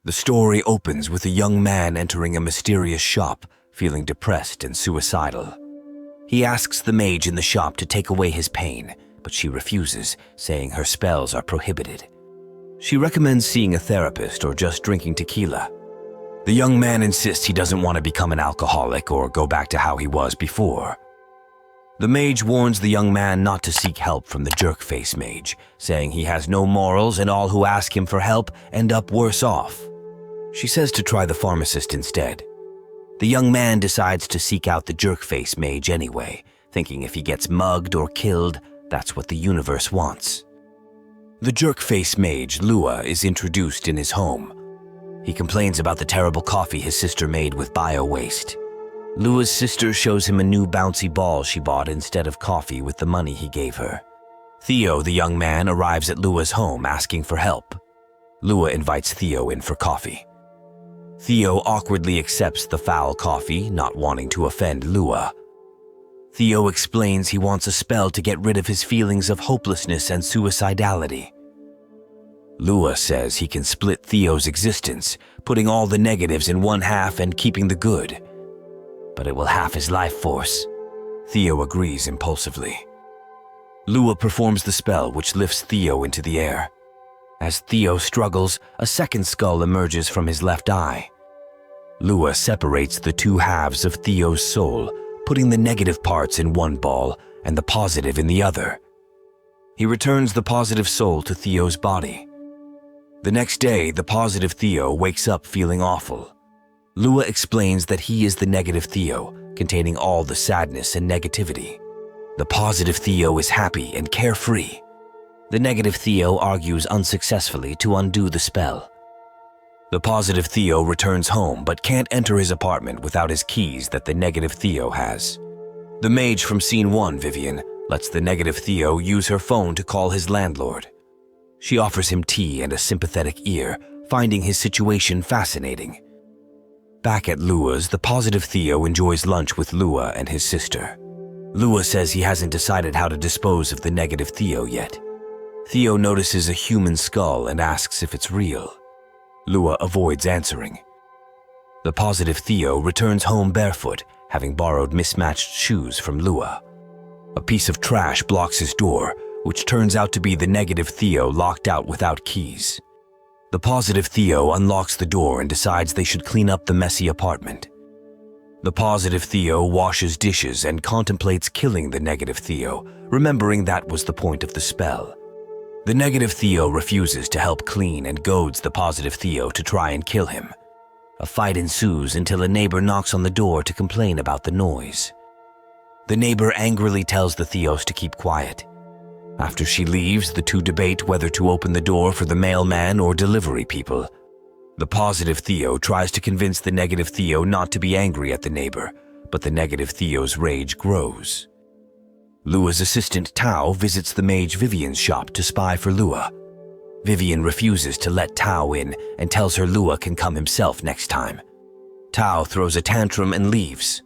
The story opens with a young man entering a mysterious shop, feeling depressed and suicidal. He asks the mage in the shop to take away his pain, but she refuses, saying her spells are prohibited. She recommends seeing a therapist or just drinking tequila. The young man insists he doesn't want to become an alcoholic or go back to how he was before. The mage warns the young man not to seek help from the Jerkface mage, saying he has no morals and all who ask him for help end up worse off. She says to try the pharmacist instead. The young man decides to seek out the Jerkface mage anyway, thinking if he gets mugged or killed, that's what the universe wants. The Jerkface mage, Lua, is introduced in his home. He complains about the terrible coffee his sister made with bio-waste. Lua's sister shows him a new bouncy ball she bought instead of coffee with the money he gave her. Theo, the young man, arrives at Lua's home asking for help. Lua invites Theo in for coffee. Theo awkwardly accepts the foul coffee, not wanting to offend Lua. Theo explains he wants a spell to get rid of his feelings of hopelessness and suicidality. Lua says he can split Theo's existence, putting all the negatives in one half and keeping the good. But it will half his life force. Theo agrees impulsively. Lua performs the spell, which lifts Theo into the air. As Theo struggles, a second skull emerges from his left eye. Lua separates the two halves of Theo's soul, putting the negative parts in one ball and the positive in the other. He returns the positive soul to Theo's body. The next day, the positive Theo wakes up feeling awful. Lua explains that he is the negative Theo, containing all the sadness and negativity. The positive Theo is happy and carefree. The negative Theo argues unsuccessfully to undo the spell. The positive Theo returns home but can't enter his apartment without his keys that the negative Theo has. The mage from scene 1, Vivien, lets the negative Theo use her phone to call his landlord. She offers him tea and a sympathetic ear, finding his situation fascinating. Back at Lua's, the positive Theo enjoys lunch with Lua and his sister. Lua says he hasn't decided how to dispose of the negative Theo yet. Theo notices a human skull and asks if it's real. Lua avoids answering. The positive Theo returns home barefoot, having borrowed mismatched shoes from Lua. A piece of trash blocks his door, which turns out to be the negative Theo locked out without keys. The positive Theo unlocks the door and decides they should clean up the messy apartment. The positive Theo washes dishes and contemplates killing the negative Theo, remembering that was the point of the spell. The negative Theo refuses to help clean and goads the positive Theo to try and kill him. A fight ensues until a neighbor knocks on the door to complain about the noise. The neighbor angrily tells the Theos to keep quiet. After she leaves, the two debate whether to open the door for the mailman or delivery people. The positive Theo tries to convince the negative Theo not to be angry at the neighbor, but the negative Theo's rage grows. Lua's assistant Thiu visits the mage Vivien's shop to spy for Lua. Vivien refuses to let Thiu in and tells her Lua can come himself next time. Thiu throws a tantrum and leaves.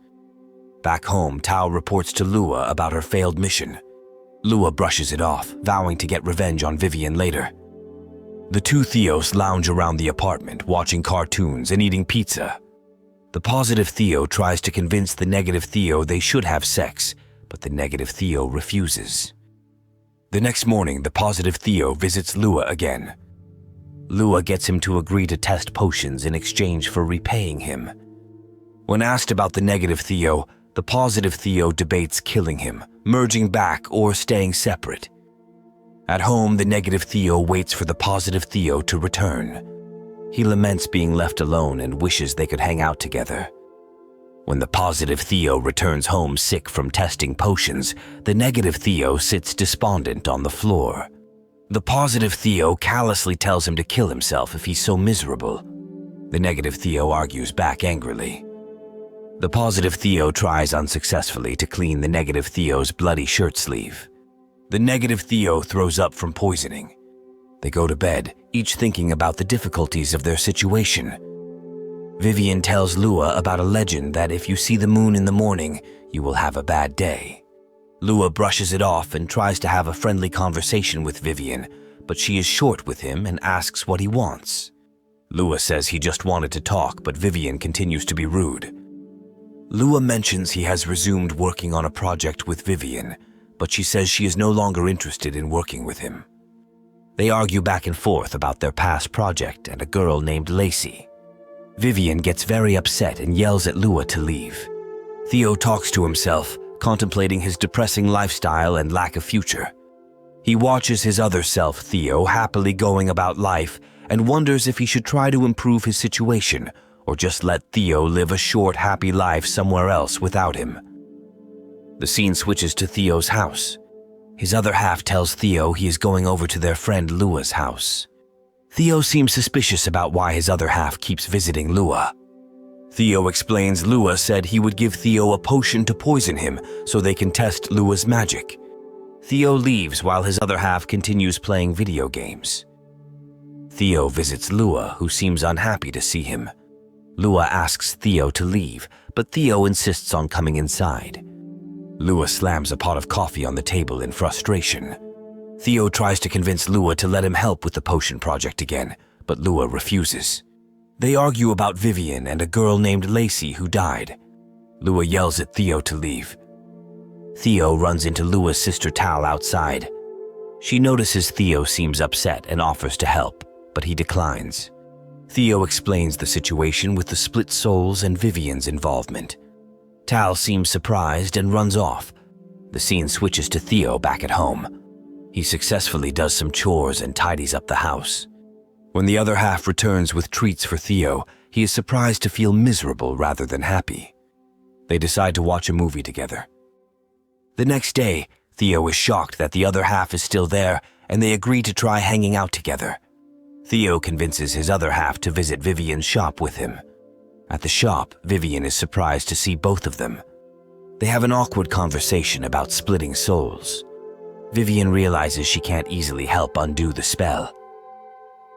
Back home, Thiu reports to Lua about her failed mission. Lua brushes it off, vowing to get revenge on Vivien later. The two Theos lounge around the apartment, watching cartoons and eating pizza. The positive Theo tries to convince the negative Theo they should have sex, but the negative Theo refuses. The next morning, the positive Theo visits Lua again. Lua gets him to agree to test potions in exchange for repaying him. When asked about the negative Theo, the positive Theo debates killing him, merging back, or staying separate. At home, the negative Theo waits for the positive Theo to return. He laments being left alone and wishes they could hang out together. When the positive Theo returns home sick from testing potions, the negative Theo sits despondent on the floor. The positive Theo callously tells him to kill himself if he's so miserable. The negative Theo argues back angrily. The positive Theo tries unsuccessfully to clean the negative Theo's bloody shirt sleeve. The negative Theo throws up from poisoning. They go to bed, each thinking about the difficulties of their situation. Vivien tells Lua about a legend that if you see the moon in the morning, you will have a bad day. Lua brushes it off and tries to have a friendly conversation with Vivien, but she is short with him and asks what he wants. Lua says he just wanted to talk, but Vivien continues to be rude. Lua mentions he has resumed working on a project with Vivien, but she says she is no longer interested in working with him. They argue back and forth about their past project and a girl named LeyLey. Vivien gets very upset and yells at Lua to leave. Theo talks to himself, contemplating his depressing lifestyle and lack of future. He watches his other self, Theo, happily going about life and wonders if he should try to improve his situation or just let Theo live a short, happy life somewhere else without him. The scene switches to Theo's house. His other half tells Theo he is going over to their friend Lua's house. Theo seems suspicious about why his other half keeps visiting Lua. Theo explains Lua said he would give Theo a potion to poison him so they can test Lua's magic. Theo leaves while his other half continues playing video games. Theo visits Lua, who seems unhappy to see him. Lua asks Theo to leave, but Theo insists on coming inside. Lua slams a pot of coffee on the table in frustration. Theo tries to convince Lua to let him help with the potion project again, but Lua refuses. They argue about Vivien and a girl named LeyLey who died. Lua yells at Theo to leave. Theo runs into Lua's sister Tal outside. She notices Theo seems upset and offers to help, but he declines. Theo explains the situation with the split souls and Vivien's involvement. Tal seems surprised and runs off. The scene switches to Theo back at home. He successfully does some chores and tidies up the house. When the other half returns with treats for Theo, he is surprised to feel miserable rather than happy. They decide to watch a movie together. The next day, Theo is shocked that the other half is still there, and they agree to try hanging out together. Theo convinces his other half to visit Vivien's shop with him. At the shop, Vivien is surprised to see both of them. They have an awkward conversation about splitting souls. Vivien realizes she can't easily help undo the spell.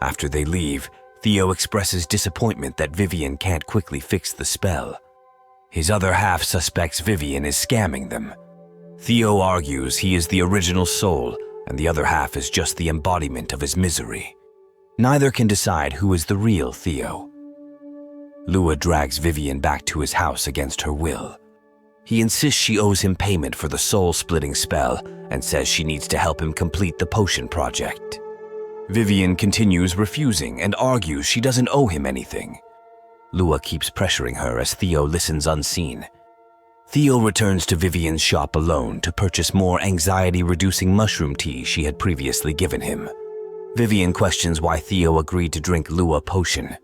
After they leave, Theo expresses disappointment that Vivien can't quickly fix the spell. His other half suspects Vivien is scamming them. Theo argues he is the original soul and the other half is just the embodiment of his misery. Neither can decide who is the real Theo. Lua drags Vivien back to his house against her will. He insists she owes him payment for the soul-splitting spell and says she needs to help him complete the potion project. Vivien continues refusing and argues she doesn't owe him anything. Lua keeps pressuring her as Theo listens unseen. Theo returns to Vivien's shop alone to purchase more anxiety-reducing mushroom tea she had previously given him. Vivien questions why Theo agreed to drink Lua potion.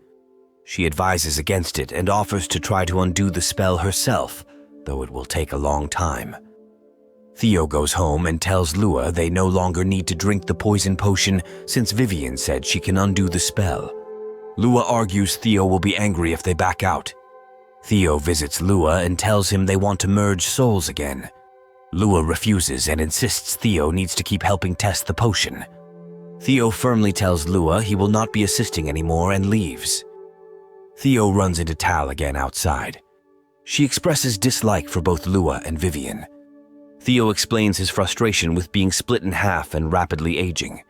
She advises against it and offers to try to undo the spell herself, though it will take a long time. Theo goes home and tells Lua they no longer need to drink the poison potion since Vivien said she can undo the spell. Lua argues Theo will be angry if they back out. Theo visits Lua and tells him they want to merge souls again. Lua refuses and insists Theo needs to keep helping test the potion. Theo firmly tells Lua he will not be assisting anymore and leaves. Theo runs into Tal again outside. She expresses dislike for both Lua and Vivien. Theo explains his frustration with being split in half and rapidly aging.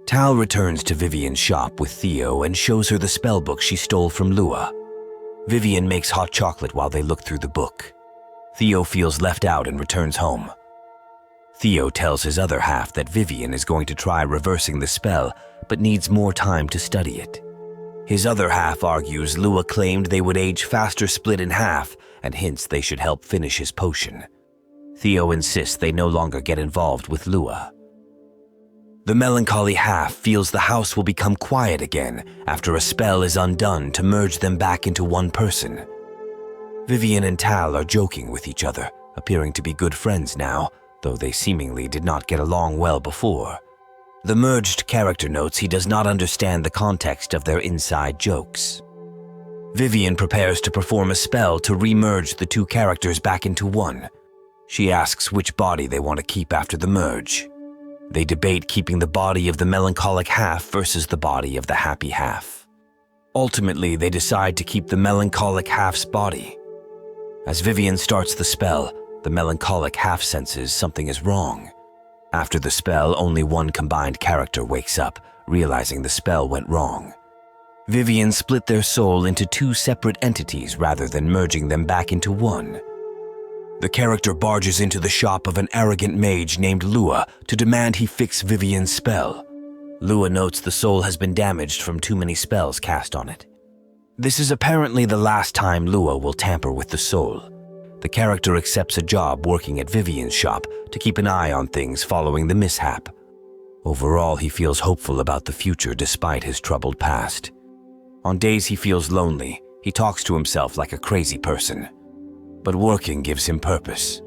Tal returns to Vivien's shop with Theo and shows her the spell book she stole from Lua. Vivien makes hot chocolate while they look through the book. Theo feels left out and returns home. Theo tells his other half that Vivien is going to try reversing the spell, but needs more time to study it. His other half argues Lua claimed they would age faster split in half and hints they should help finish his potion. Theo insists they no longer get involved with Lua. The melancholy half feels the house will become quiet again after a spell is undone to merge them back into one person. Vivien and Tal are joking with each other, appearing to be good friends now, though they seemingly did not get along well before. The merged character notes he does not understand the context of their inside jokes. Vivien prepares to perform a spell to re-merge the two characters back into one. She asks which body they want to keep after the merge. They debate keeping the body of the melancholic half versus the body of the happy half. Ultimately, they decide to keep the melancholic half's body. As Vivien starts the spell, the melancholic half senses something is wrong. After the spell, only one combined character wakes up, realizing the spell went wrong. Vivien split their soul into two separate entities rather than merging them back into one. The character barges into the shop of an arrogant mage named Lua to demand he fix Vivien's spell. Lua notes the soul has been damaged from too many spells cast on it. This is apparently the last time Lua will tamper with the soul. The character accepts a job working at Vivien's shop to keep an eye on things following the mishap. Overall, he feels hopeful about the future despite his troubled past. On days he feels lonely, he talks to himself like a crazy person. But working gives him purpose.